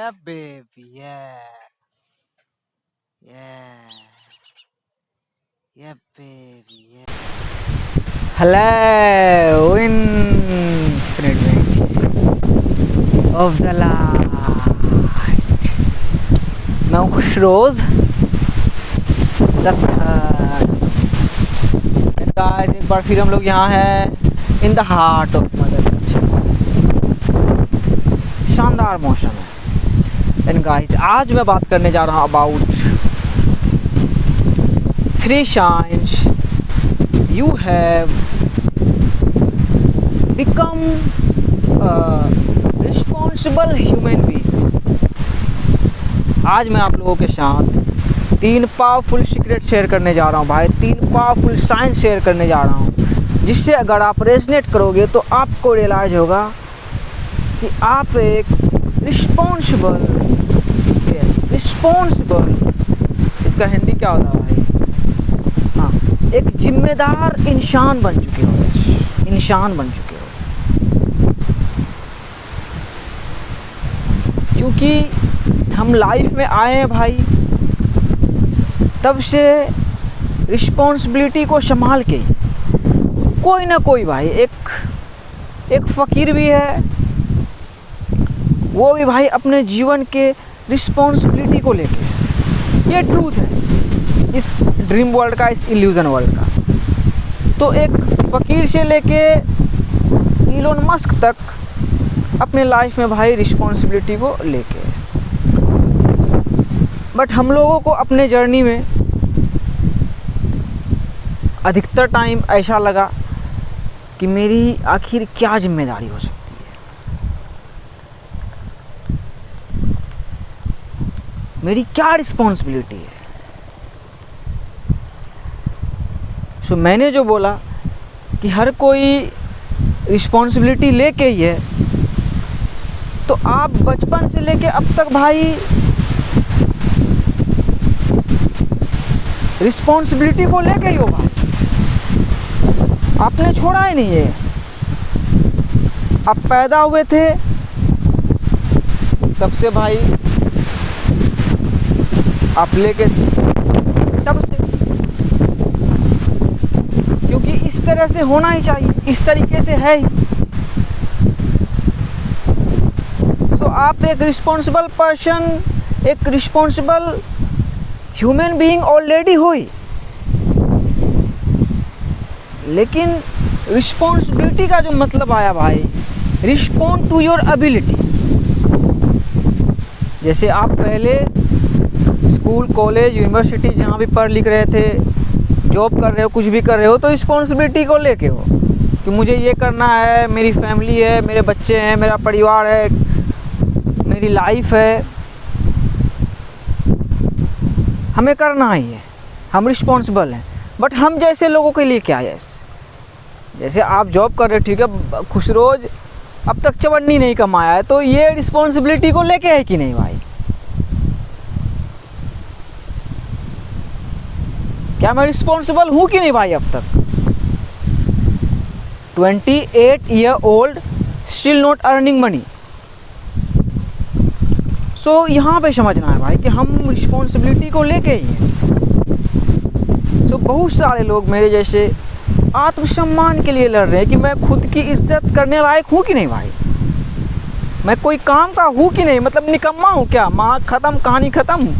Yeah, baby. Yeah. Yeah. Yeah, baby. Yeah. Hello, infinite being of the light. मैं हूँ खुशरोज guys, एक बार फिर हम लोग यहाँ हैं in the heart of mother culture. शानदार मौसम है। एंड गाइस, आज मैं बात करने जा रहा हूँ about 3 signs you have become a responsible human being। आज मैं आप लोगों के साथ 3 पावरफुल सीक्रेट शेयर करने जा रहा हूँ भाई। 3 पावरफुल साइंस शेयर करने जा रहा हूँ, जिससे अगर आप रेजनेट करोगे तो आपको रियलाइज होगा कि आप एक रिस्पॉन्सिबल इसका हिंदी क्या होता है भाई? हाँ, एक जिम्मेदार इंसान बन चुके हो। क्योंकि हम लाइफ में आए हैं भाई, तब से रिस्पॉन्सिबिलिटी को संभाल के कोई ना कोई भाई, एक फ़कीर भी है, वो भी भाई अपने जीवन के रिस्पॉन्सिबिलिटी को लेके। ये ट्रूथ है इस ड्रीम वर्ल्ड का, इस इल्यूज़न वर्ल्ड का। तो एक फ़कीर से लेके इलोन मस्क तक अपने लाइफ में भाई रिस्पॉन्सिबिलिटी को लेके। बट हम लोगों को अपने जर्नी में अधिकतर टाइम ऐसा लगा कि मेरी आखिर क्या जिम्मेदारी हो सकती है, मेरी क्या रिस्पॉन्सिबिलिटी है। सो मैंने जो बोला कि हर कोई रिस्पॉन्सिबिलिटी लेके ही है, तो आप बचपन से लेके अब तक भाई रिस्पॉन्सिबिलिटी को लेके ही हो भाई, आपने छोड़ा ही नहीं है। आप पैदा हुए थे तब से भाई आप लेके तब से, क्योंकि इस तरह से होना ही चाहिए, इस तरीके से है ही। सो आप एक रिस्पॉन्सिबल पर्सन, एक रिस्पॉन्सिबल ह्यूमन बीइंग ऑलरेडी हो ही। लेकिन रिस्पॉन्सिबिलिटी का जो मतलब आया भाई, रिस्पॉन्ड टू योर एबिलिटी। जैसे आप पहले स्कूल, कॉलेज, यूनिवर्सिटी जहाँ भी पढ़ लिख रहे थे, जॉब कर रहे हो, कुछ भी कर रहे हो, तो रिस्पॉन्सिबिलिटी को लेके हो कि मुझे ये करना है, मेरी फैमिली है, मेरे बच्चे हैं, मेरा परिवार है, मेरी लाइफ है, हमें करना ही है, हम रिस्पॉन्सिबल हैं। बट हम जैसे लोगों के लिए क्या है? जैसे आप जॉब कर रहे हो, ठीक है, खुशरोज अब तक चवन्नी नहीं कमाया है, तो ये रिस्पॉन्सिबिलिटी को लेके है कि नहीं भाई? क्या मैं रिस्पॉन्सिबल हूँ कि नहीं भाई? अब तक 28 year old still not earning money. So यहाँ पे समझना है भाई कि हम रिस्पॉन्सिबिलिटी को लेके ही हैं। सो बहुत सारे लोग मेरे जैसे आत्मसम्मान के लिए लड़ रहे हैं कि मैं खुद की इज्जत करने लायक हूँ कि नहीं भाई, मैं कोई काम का हूँ कि नहीं, मतलब निकम्मा हूँ क्या, माँ ख़त्म, कहानी ख़त्म।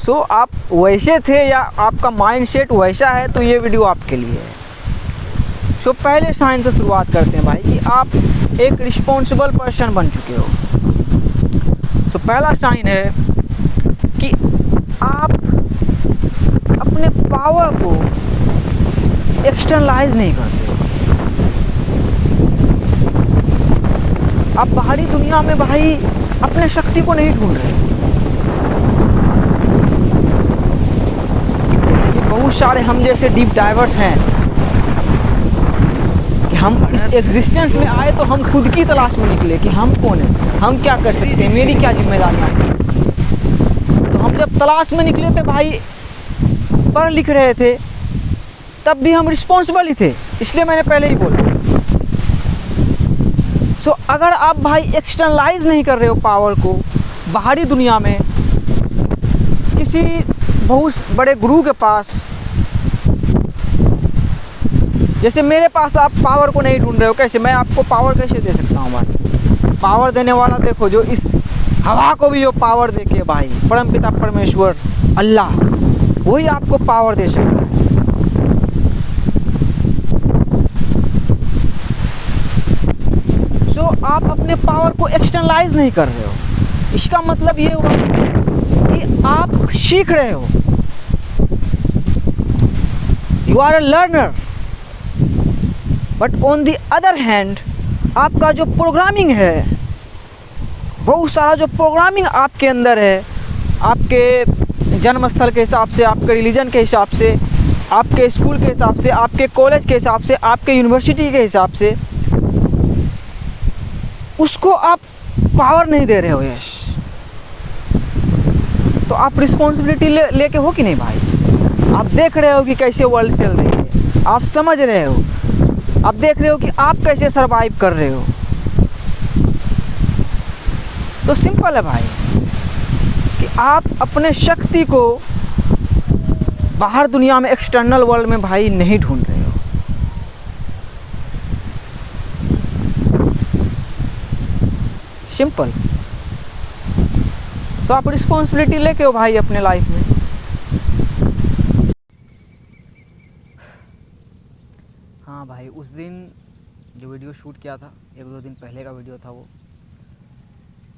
सो आप वैसे थे या आपका माइंडसेट वैसा है, तो ये वीडियो आपके लिए है। सो पहले साइन से शुरुआत करते हैं भाई कि आप एक रिस्पॉन्सिबल पर्सन बन चुके हो। सो पहला साइन है कि आप अपने पावर को एक्सटर्नलाइज नहीं करते हो। आप बाहरी दुनिया में भाई अपने शक्ति को नहीं ढूंढ रहे। जैसे कि बहुत सारे हम जैसे डीप डाइवर्स हैं कि हम इस एग्जिस्टेंस में आए तो हम खुद की तलाश में निकले कि हम कौन हैं, हम क्या कर सकते हैं, मेरी क्या जिम्मेदारियाँ हैं। तो हम जब तलाश में निकले थे भाई, पढ़ लिख रहे थे, तब भी हम रिस्पॉन्सिबल ही थे, इसलिए मैंने पहले ही बोला। सो अगर आप भाई एक्सटर्नलाइज नहीं कर रहे हो पावर को बाहरी दुनिया में, किसी बहुत बड़े गुरु के पास, जैसे मेरे पास आप पावर को नहीं ढूंढ रहे हो, कैसे मैं आपको पावर कैसे दे सकता हूँ भाई? पावर देने वाला देखो, जो इस हवा को भी जो पावर दे के भाई, परमपिता परमेश्वर अल्लाह, वही आपको पावर दे सकता है। सो आप अपने पावर को एक्सटर्नलाइज नहीं कर रहे हो। इसका मतलब ये हुआ कि आप सीख रहे हो, you are a learner. But on the other hand आपका जो प्रोग्रामिंग है, बहुत सारा जो प्रोग्रामिंग आपके अंदर है, आपके जन्मस्थल के हिसाब से, आपके रिलीजन के हिसाब से, आपके स्कूल के हिसाब से, आपके कॉलेज के हिसाब से, आपके यूनिवर्सिटी के हिसाब से, उसको आप पावर नहीं दे रहे हो यश। तो आप रिस्पॉन्सिबिलिटी लेके हो कि नहीं भाई? आप देख रहे हो कि कैसे वर्ल्ड चल रही है, आप समझ रहे हो, आप देख रहे हो कि आप कैसे सरवाइव कर रहे हो। तो सिंपल है भाई कि आप अपने शक्ति को बाहर दुनिया में, एक्सटर्नल वर्ल्ड में भाई नहीं ढूंढ रहे हो। सिंपल। तो आप रिस्पॉन्सिबिलिटी लेके हो भाई अपने लाइफ में। हाँ भाई, उस दिन जो वीडियो शूट किया था, 1-2 दिन पहले का वीडियो था वो,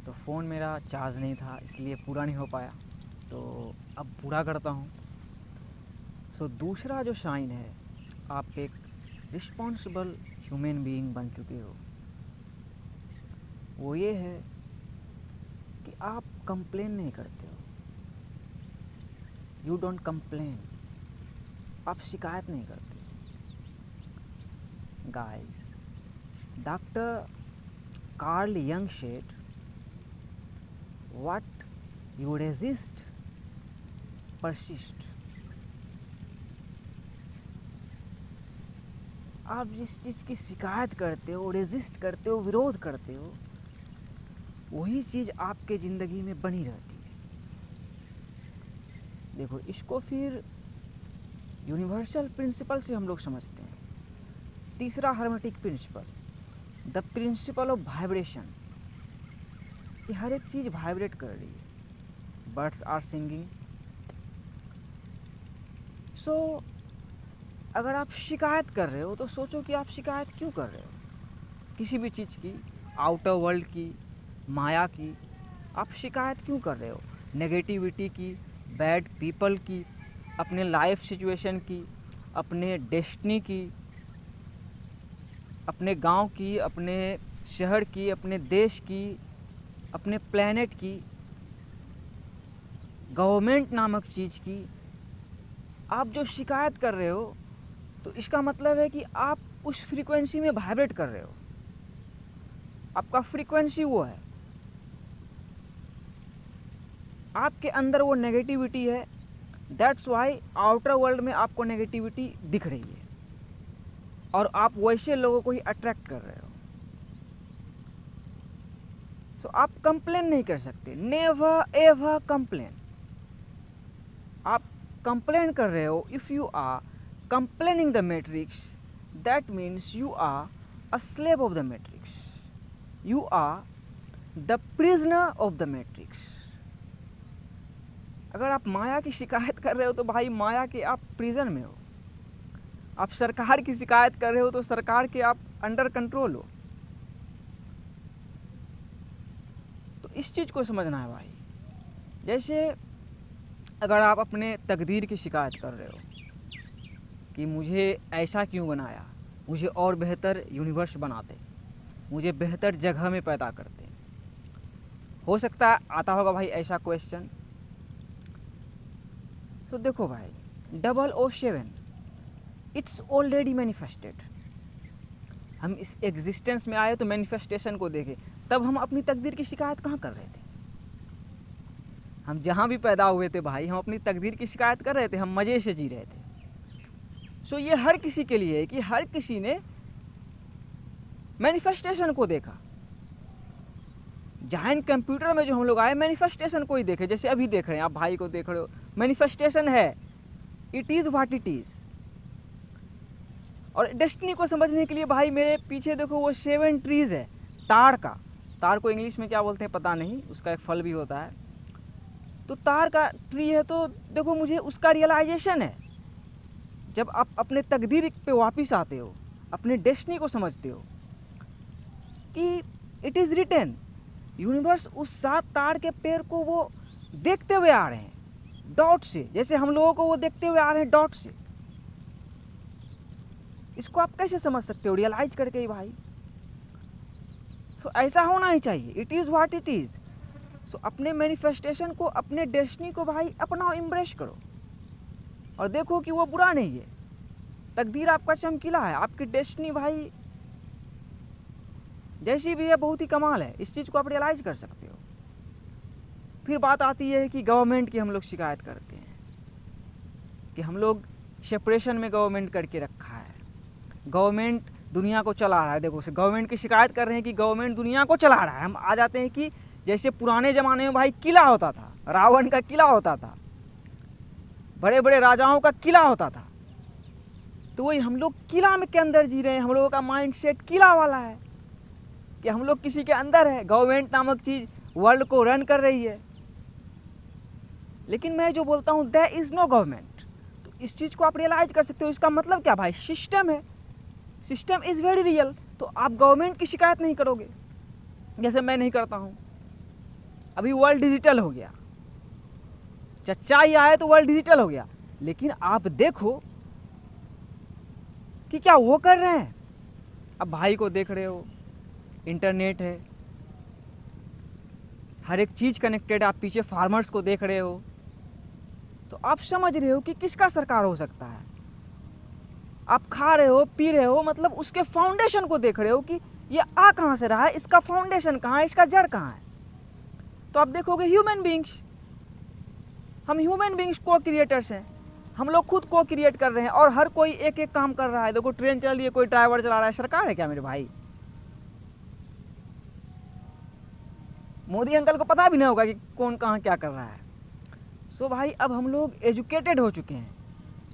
तो फ़ोन मेरा चार्ज नहीं था, इसलिए पूरा नहीं हो पाया, तो अब पूरा करता हूँ। सो दूसरा जो साइन है, आप एक रिस्पॉन्सिबल ह्यूमन बीइंग बन चुके हो, वो ये है कि आप कंप्लेन नहीं करते हो। यू डोंट कंप्लेन, आप शिकायत नहीं करते। Guys, doctor Carl Jung said, what you resist persist. आप जिस चीज़ की शिकायत करते हो, रेजिस्ट करते हो, विरोध करते हो, वही चीज़ आपके ज़िंदगी में बनी रहती है। देखो, इसको फिर यूनिवर्सल प्रिंसिपल से हम लोग समझते हैं। तीसरा hermetic principle, the principle of vibration, कि हर एक चीज़ वाइब्रेट कर रही है। Birds are singing. सो अगर आप शिकायत कर रहे हो तो सोचो कि आप शिकायत क्यों कर रहे हो। किसी भी चीज़ की, आउटर वर्ल्ड की, माया की, आप शिकायत क्यों कर रहे हो? नेगेटिविटी की, बैड पीपल की, अपने लाइफ सिचुएशन की, अपने डेस्टिनी की, अपने गांव की, अपने शहर की, अपने देश की, अपने प्लेनेट की, गवर्नमेंट नामक चीज़ की आप जो शिकायत कर रहे हो, तो इसका मतलब है कि आप उस फ्रीक्वेंसी में वाइब्रेट कर रहे हो। आपका फ्रीक्वेंसी वो है, आपके अंदर वो नेगेटिविटी है। दैट्स वाई आउटर वर्ल्ड में आपको नेगेटिविटी दिख रही है और आप वैसे लोगों को ही अट्रैक्ट कर रहे हो। सो आप कंप्लेन नहीं कर सकते, नेवर एवर कंप्लेन। आप कंप्लेन कर रहे हो, if you are complaining the matrix, that means you are a slave of the matrix, you are the prisoner of the matrix. अगर आप माया की शिकायत कर रहे हो तो भाई माया के आप प्रिजन में हो। आप सरकार की शिकायत कर रहे हो तो सरकार के आप अंडर कंट्रोल हो। तो इस चीज़ को समझना है भाई। जैसे अगर आप अपने तकदीर की शिकायत कर रहे हो कि मुझे ऐसा क्यों बनाया, मुझे और बेहतर यूनिवर्स बनाते, मुझे बेहतर जगह में पैदा करते। हो सकता है आता होगा भाई ऐसा क्वेश्चन। तो देखो भाई, 007 इट्स ऑलरेडी मैनिफेस्टेड। हम इस एग्जिस्टेंस में आए तो मैनिफेस्टेशन को देखे, तब हम अपनी तकदीर की शिकायत कहाँ कर रहे थे? हम जहाँ भी पैदा हुए थे भाई, हम अपनी तकदीर की शिकायत कर रहे थे, हम मज़े से जी रहे थे। सो ये हर किसी के लिए है कि हर किसी ने मैनिफेस्टेशन को देखा, जायंट कंप्यूटर में जो हम लोग आए, मैनिफेस्टेशन कोई देखे, जैसे अभी देख रहे हैं आप भाई को देख रहे हो, मैनिफेस्टेशन है, it is what it is. और डेस्टिनी को समझने के लिए भाई मेरे पीछे देखो वो 7 ट्रीज़ है तार का। तार को इंग्लिश में क्या बोलते हैं पता नहीं, उसका एक फल भी होता है। तो तार का ट्री है, तो देखो मुझे उसका रियलाइजेशन है। जब आप अपने तकदीर पे वापस आते हो, अपने डेस्टिनी को समझते हो कि इट इज़ रिटन, यूनिवर्स उस 7 तार के पेड़ को वो देखते हुए आ रहे हैं डॉट से, जैसे हम लोगों को वो देखते हुए आ रहे हैं डॉट से। इसको आप कैसे समझ सकते हो? रियलाइज करके ही भाई। सो ऐसा होना ही चाहिए, it is what it is. So अपने मैनिफेस्टेशन को, अपने डेस्टिनी को भाई अपनाओ, एम्ब्रेस करो और देखो कि वो बुरा नहीं है। तकदीर आपका चमकीला है, आपकी डेस्टिनी भाई जैसी भी है बहुत ही कमाल है। इस चीज़ को आप रियलाइज़ कर सकते हो। फिर बात आती है कि गवर्नमेंट की हम लोग शिकायत करते हैं कि हम लोग सेपरेशन में गवर्नमेंट करके रखा है, गवर्नमेंट दुनिया को चला रहा है। देखो गवर्नमेंट की शिकायत कर रहे हैं कि गवर्नमेंट दुनिया को चला रहा है। हम आ जाते हैं कि जैसे पुराने ज़माने में भाई किला होता था, रावण का किला होता था, बड़े बड़े राजाओं का किला होता था, तो वही हम लोग किला में के अंदर जी रहे हैं। हम लोगों का माइंड सेट किला वाला है कि हम लोग किसी के अंदर है, गवर्नमेंट नामक चीज़ वर्ल्ड को रन कर रही है। लेकिन मैं जो बोलता हूँ देयर इज़ नो गवर्नमेंट, तो इस चीज़ को आप रियलाइज कर सकते हो। इसका मतलब क्या भाई? सिस्टम है, सिस्टम इज़ वेरी रियल। तो आप गवर्नमेंट की शिकायत नहीं करोगे, जैसे मैं नहीं करता हूँ। अभी वर्ल्ड डिजिटल हो गया, चच्चा ही आए तो वर्ल्ड डिजिटल हो गया, लेकिन आप देखो कि क्या वो कर रहे हैं। अब भाई को देख रहे हो, इंटरनेट है, हर एक चीज़ कनेक्टेड है। आप पीछे फार्मर्स को देख रहे हो, तो आप समझ रहे हो कि किसका सरकार हो सकता है। आप खा रहे हो, पी रहे हो, मतलब उसके फाउंडेशन को देख रहे हो कि ये आ कहाँ से रहा है, इसका फाउंडेशन कहाँ है, इसका जड़ कहाँ है। तो आप देखोगे ह्यूमन बींग्स, हम ह्यूमन बींग्स को क्रिएटर्स हैं। हम लोग खुद को क्रिएट कर रहे हैं और हर कोई एक एक काम कर रहा है। देखो ट्रेन चल रही है, कोई ड्राइवर चला रहा है, सरकार है क्या मेरे भाई? मोदी अंकल को पता भी नहीं होगा कि कौन कहाँ क्या कर रहा है। सो भाई अब हम लोग एजुकेटेड हो चुके हैं,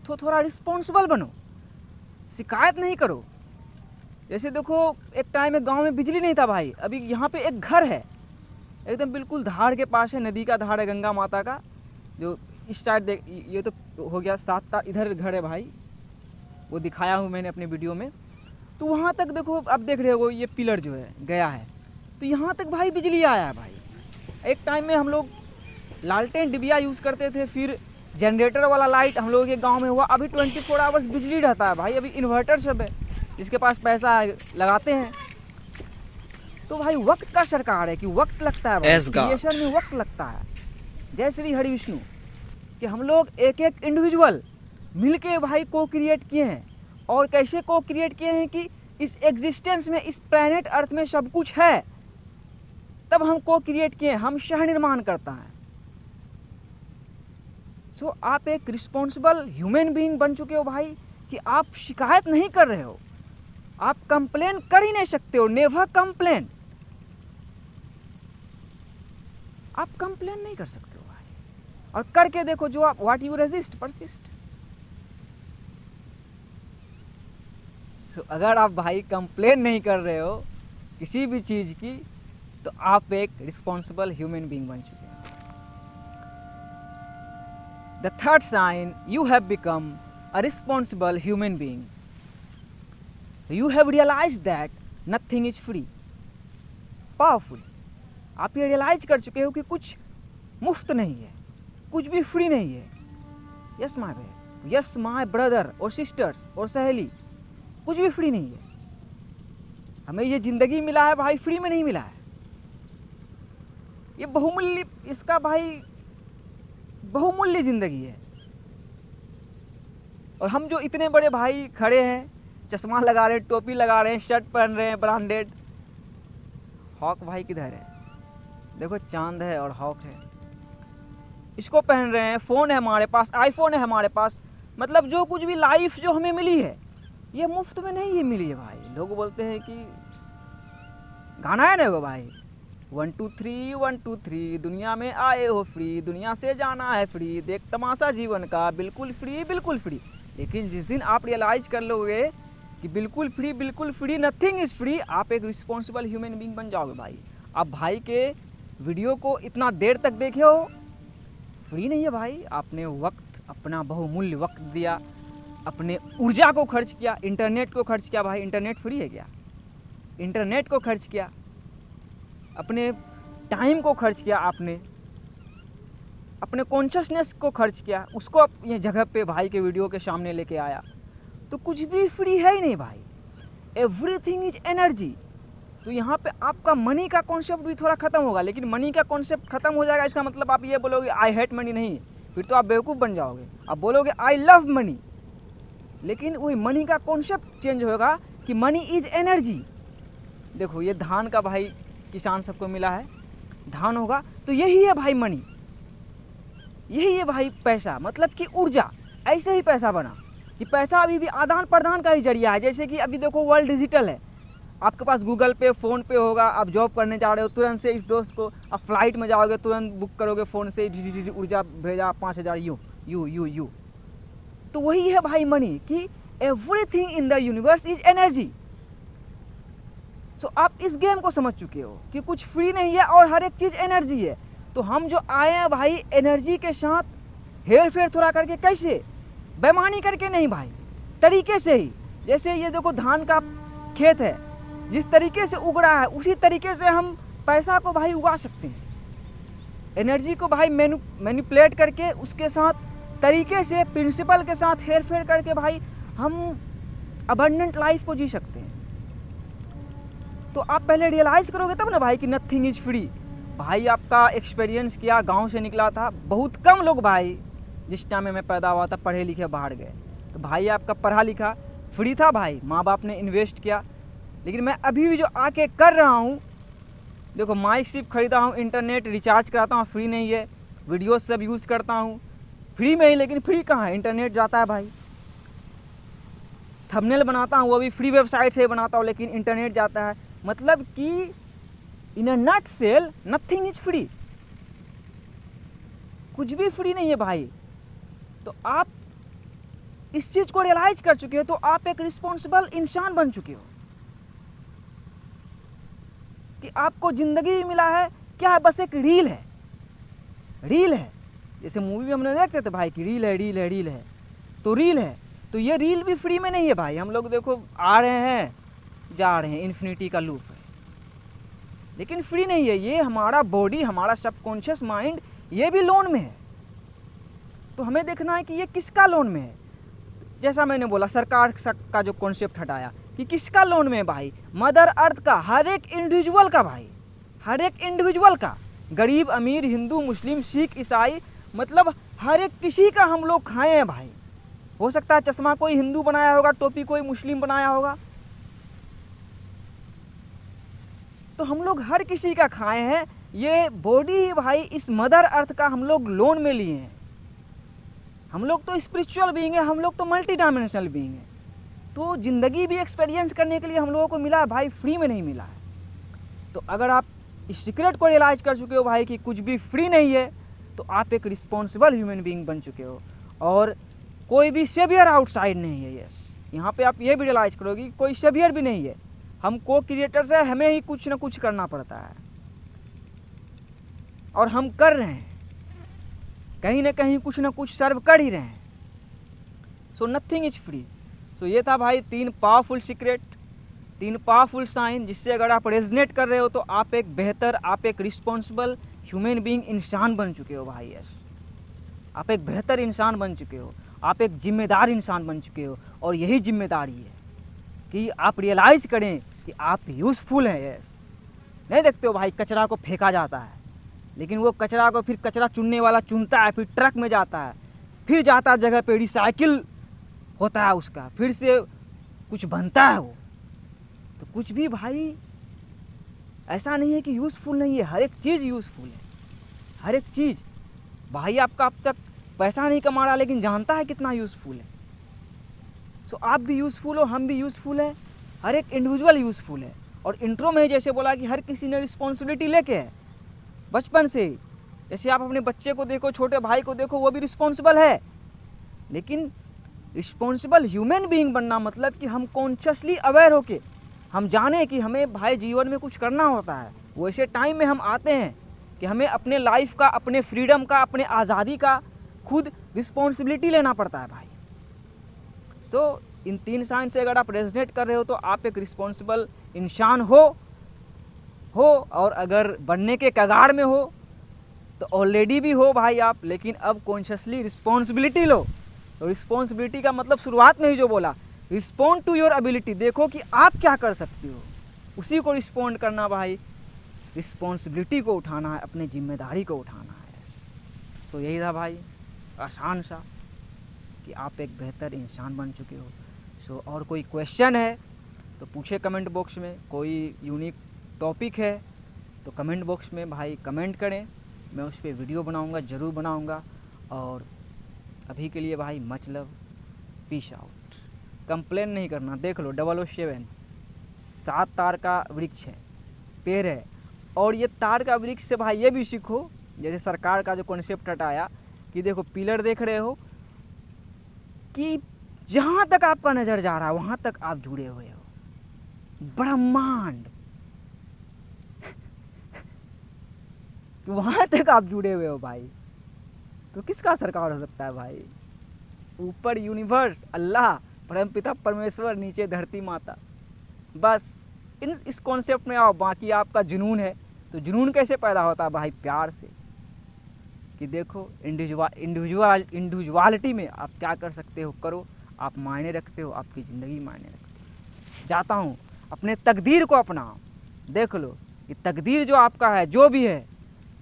तो थोड़ा रिस्पॉन्सिबल बनो, शिकायत नहीं करो। जैसे देखो एक टाइम में गांव में बिजली नहीं था भाई, अभी यहाँ पे एक घर है एकदम बिल्कुल धार के पास है, नदी का धार है गंगा माता का, जो इस साइड देख, ये तो हो गया 7 तार, इधर घर है भाई, वो दिखाया हूँ मैंने अपने वीडियो में। तो वहाँ तक देखो, अब देख रहे हो ये पिलर जो है गया है, तो यहाँ तक भाई बिजली आया है भाई। एक टाइम में हम लोग लालटेन डिबिया यूज़ करते थे, फिर जनरेटर वाला लाइट हम लोगों के गांव में हुआ। अभी 24 आवर्स बिजली रहता है भाई, अभी इन्वर्टर सब है, जिसके पास पैसा है लगाते हैं। तो भाई वक्त का सरकार है कि वक्त लगता है भाई, क्रिएशन में वक्त लगता है। जय श्री हरि विष्णु, कि हम लोग एक एक इंडिविजुअल मिलके भाई को क्रिएट किए हैं। और कैसे को क्रिएट किए हैं कि इस एग्जिस्टेंस में, इस प्लैनेट अर्थ में सब कुछ है, तब हम को क्रिएट किए, हम सह निर्माण करता है। सो आप एक रिस्पॉन्सिबल ह्यूमन बीइंग बन चुके हो भाई, कि आप शिकायत नहीं कर रहे हो, आप कंप्लेन कर ही नहीं सकते हो। नेवर कंप्लेन, आप कंप्लेन नहीं कर सकते हो भाई। और करके देखो, जो आप व्हाट यू रेजिस्ट परसिस्ट। सो अगर आप भाई कंप्लेन नहीं कर रहे हो किसी भी चीज़ की, तो आप एक रिस्पॉन्सिबल ह्यूमन बीइंग बन चुके हैं। The third sign, you have become a responsible human being. You have realized that nothing is free. Powerful. आप ये रियलाइज कर चुके हो कि कुछ मुफ्त नहीं है, कुछ भी फ्री नहीं है। यस माय भाई, यस माय ब्रदर और सिस्टर्स और सहेली, कुछ भी फ्री नहीं है। हमें ये ज़िंदगी मिला है भाई, फ्री में नहीं मिला है। ये बहुमूल्य, इसका भाई बहुमूल्य ज़िंदगी है। और हम जो इतने बड़े भाई खड़े हैं, चश्मा लगा रहे हैं, टोपी लगा रहे हैं, शर्ट पहन रहे हैं ब्रांडेड, हॉक भाई किधर है? देखो चांद है और हॉक है, इसको पहन रहे हैं। फ़ोन है हमारे पास, आईफोन है हमारे पास। मतलब जो कुछ भी लाइफ जो हमें मिली है, ये मुफ्त में नहीं ये मिली है भाई। लोग बोलते हैं कि गाना है ना वो भाई, 1 2 3 1 2 3 दुनिया में आए हो फ्री, दुनिया से जाना है फ्री, देख तमाशा जीवन का बिल्कुल फ्री बिल्कुल फ्री। लेकिन जिस दिन आप रियलाइज़ कर लोगे कि बिल्कुल फ्री नथिंग इज़ फ्री, आप एक रिस्पॉन्सिबल ह्यूमन बीइंग बन जाओगे भाई। आप भाई के वीडियो को इतना देर तक देखे हो, फ्री नहीं है भाई। आपने वक्त, अपना बहुमूल्य वक्त दिया, अपने ऊर्जा को खर्च किया, इंटरनेट को खर्च किया। भाई इंटरनेट फ्री है क्या? इंटरनेट को खर्च किया, अपने टाइम को खर्च किया, आपने अपने कॉन्शियसनेस को खर्च किया, उसको ये जगह पे भाई के वीडियो के सामने लेके आया। तो कुछ भी फ्री है ही नहीं भाई, एवरीथिंग इज एनर्जी। तो यहाँ पे आपका मनी का कॉन्सेप्ट भी थोड़ा ख़त्म होगा। लेकिन मनी का कॉन्सेप्ट ख़त्म हो जाएगा इसका मतलब आप ये बोलोगे आई हेट मनी नहीं, फिर तो आप बेवकूफ़ बन जाओगे। आप बोलोगे आई लव मनी, लेकिन वही मनी का कॉन्सेप्ट चेंज होगा कि मनी इज़ एनर्जी। देखो ये धान का भाई किसान सबको मिला है, धान होगा तो यही है भाई मनी, यही है भाई पैसा, मतलब कि ऊर्जा। ऐसे ही पैसा बना कि पैसा अभी भी आदान प्रदान का ही जरिया है। जैसे कि अभी देखो वर्ल्ड डिजिटल है, आपके पास गूगल पे, फ़ोन पे होगा, आप जॉब करने जा रहे हो तुरंत से इस दोस्त को, आप फ्लाइट में जाओगे तुरंत बुक करोगे फ़ोन से, ऊर्जा भेजा 5000 यू। तो वही है भाई मनी कि everything in the universe is energy. So आप इस गेम को समझ चुके हो कि कुछ फ्री नहीं है और हर एक चीज़ एनर्जी है। तो हम जो आए हैं भाई एनर्जी के साथ हेर फेर थोड़ा करके, कैसे? बेईमानी करके नहीं भाई, तरीके से ही। जैसे ये देखो धान का खेत है, जिस तरीके से उग रहा है उसी तरीके से हम पैसा को भाई उगा सकते हैं। एनर्जी को भाई मैनिपुलेट करके उसके साथ तरीके से, प्रिंसिपल के साथ हेर फेर करके भाई हम अबंडेंट लाइफ को जी सकते हैं। तो आप पहले रियलाइज़ करोगे तब ना भाई कि नथिंग इज़ फ्री। भाई आपका एक्सपीरियंस किया, गांव से निकला था, बहुत कम लोग भाई जिस टाइम में मैं पैदा हुआ था पढ़े लिखे बाहर गए। तो भाई आपका पढ़ा लिखा फ्री था भाई, माँ बाप ने इन्वेस्ट किया। लेकिन मैं अभी भी जो आके कर रहा हूँ, देखो माइक सिर्फ खरीदा हूँ, इंटरनेट रिचार्ज कराता हूँ, फ्री नहीं है, वीडियो सब यूज़ करता हूँ फ्री में ही। लेकिन फ्री कहाँ है, इंटरनेट जाता है भाई। थंबनेल बनाता हूँ वो भी फ्री वेबसाइट से बनाता हूँ, लेकिन इंटरनेट जाता है। मतलब कि इन अ नट सेल नथिंग इज फ्री, कुछ भी फ्री नहीं है भाई। तो आप इस चीज़ को रियलाइज कर चुके हो, तो आप एक रिस्पॉन्सिबल इंसान बन चुके हो कि आपको ज़िंदगी मिला है क्या है, बस एक रील है, रील है। जैसे मूवी में हमने देखते थे भाई कि रील है, रील है, रील है, तो रील है। तो ये रील भी फ्री में नहीं है भाई। हम लोग देखो आ रहे हैं जा रहे हैं, इन्फिनिटी का लूप है, लेकिन फ्री नहीं है। ये हमारा बॉडी, हमारा सबकॉन्शियस माइंड, ये भी लोन में है। तो हमें देखना है कि ये किसका लोन में है। जैसा मैंने बोला, सरकार का जो कॉन्सेप्ट हटाया कि किसका लोन में है भाई, मदर अर्थ का, हर एक इंडिविजुअल का भाई, हर एक इंडिविजुअल का, गरीब अमीर, हिंदू मुस्लिम सिख ईसाई, मतलब हर एक किसी का हम लोग खाए हैं भाई। हो सकता है चश्मा कोई हिंदू बनाया होगा, टोपी कोई मुस्लिम बनाया होगा, तो हम लोग हर किसी का खाए हैं। ये बॉडी भाई इस मदर अर्थ का हम लोग लोन में लिए हैं। हम लोग तो स्पिरिचुअल बीइंग है, हम लोग तो मल्टी डायमेंशनल बीइंग है। तो ज़िंदगी भी एक्सपीरियंस करने के लिए हम लोगों को मिला है भाई, फ्री में नहीं मिला है। तो अगर आप इस सीक्रेट को रियलाइज कर चुके हो भाई कि कुछ भी फ्री नहीं है, तो आप एक रिस्पॉन्सिबल ह्यूमन बीइंग बन चुके हो और कोई भी सेवियर आउटसाइड नहीं है। यस, यहाँ पे आप ये भी रियलाइज करोगे कि कोई सेवियर भी नहीं है, हम को क्रिएटर्स है, हमें ही कुछ ना कुछ करना पड़ता है और हम कर रहे हैं, कहीं ना कहीं कुछ ना कुछ सर्व कर ही रहे हैं। So nothing is free. So ये था भाई 3 पावरफुल सीक्रेट, 3 पावरफुल साइन, जिससे अगर आप रेजनेट कर रहे हो तो आप एक बेहतर, आप एक रिस्पॉन्सिबल ह्यूमन बीइंग इंसान बन चुके हो भाई। यस, आप एक बेहतर इंसान बन चुके हो, आप एक जिम्मेदार इंसान बन चुके हो। और यही जिम्मेदारी है कि आप रियलाइज़ करें कि आप यूज़फुल हैं। यस, नहीं देखते हो भाई कचरा को फेंका जाता है, लेकिन वो कचरा को फिर कचरा चुनने वाला चुनता है, फिर ट्रक में जाता है, फिर जाता है जगह पे रिसाइकिल होता है उसका, फिर से कुछ बनता है वो। तो कुछ भी भाई ऐसा नहीं है कि यूज़फुल नहीं है, हर एक चीज़ यूज़फुल है, हर एक चीज़। भाई आपका अब तक पैसा नहीं कमा रहा लेकिन जानता है कितना यूज़फुल है। सो आप भी यूज़फुल हो, हम भी यूज़फुल है, हर एक इंडिविजुअल यूज़फुल है। और इंट्रो में जैसे बोला कि हर किसी ने रिस्पॉन्सिबिलिटी लेके है बचपन से। जैसे आप अपने बच्चे को देखो, छोटे भाई को देखो, वो भी रिस्पॉन्सिबल है। लेकिन रिस्पॉन्सिबल ह्यूमन बीइंग बनना मतलब कि हम कॉन्शियसली अवेयर होके हम जाने कि हमें भाई जीवन में कुछ करना होता है। वैसे टाइम में हम आते हैं कि हमें अपने लाइफ का, अपने फ्रीडम का, अपने आज़ादी का खुद रिस्पॉन्सिबिलिटी लेना पड़ता है भाई। सो इन 3 साइन से अगर आप रेजनेट कर रहे हो तो आप एक रिस्पॉन्सिबल इंसान हो, और अगर बनने के कगार में हो तो ऑलरेडी भी हो भाई आप। लेकिन अब कॉन्शियसली रिस्पॉन्सिबिलिटी लो। तो रिस्पॉन्सिबिलिटी का मतलब शुरुआत में ही जो बोला, रिस्पॉन्ड टू योर एबिलिटी, देखो कि आप क्या कर सकते हो, उसी को रिस्पॉन्ड करना भाई। रिस्पॉन्सिबिलिटी को उठाना है, अपनी जिम्मेदारी को उठाना है। सो यही था भाई, आसान सा, कि आप एक बेहतर इंसान बन चुके हो। सो और कोई क्वेश्चन है तो पूछे कमेंट बॉक्स में, कोई यूनिक टॉपिक है तो कमेंट बॉक्स में भाई कमेंट करें, मैं उस पर वीडियो बनाऊंगा, ज़रूर बनाऊंगा। और अभी के लिए भाई much love, peace out. Complain नहीं करना, देख लो 007 7 तार का वृक्ष है, पेड़ है, और ये तार का वृक्ष से भाई ये भी सीखो, जैसे सरकार का जो कॉन्सेप्ट हटाया कि देखो पिलर देख रहे हो कि जहाँ तक आपका नज़र जा रहा है वहाँ तक आप जुड़े हुए हो, ब्रह्मांड वहाँ तक आप जुड़े हुए हो भाई। तो किसका सरकार हो सकता है भाई? ऊपर यूनिवर्स, अल्लाह, परमपिता परमेश्वर, नीचे धरती माता। बस इस कॉन्सेप्ट में आओ। बाकी आपका जुनून है तो जुनून कैसे पैदा होता है भाई? प्यार से, कि देखो इंडिविजुअलिटी में आप क्या कर सकते हो, करो, आप मायने रखते हो, आपकी ज़िंदगी मायने रखती है। जाता हूँ, अपने तकदीर को अपनाओ, देख लो कि तकदीर जो आपका है, जो भी है,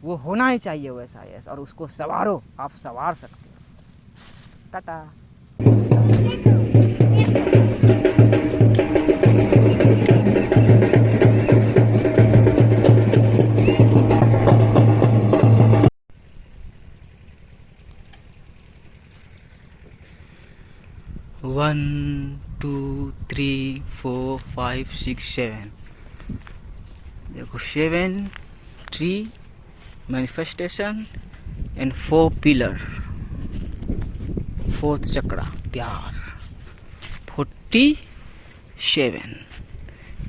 वो होना ही चाहिए वैसा ऐसा, और उसको संवारो, आप संवार सकते हो। टाटा। One, 2, 3, 4, 5, 6, 7। देखो 7 tree, manifestation, and 4 pillar, 4th चक्रा प्यार। 47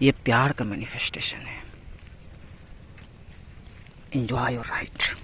ये प्यार का मैनिफेस्टेशन है। Enjoy your right.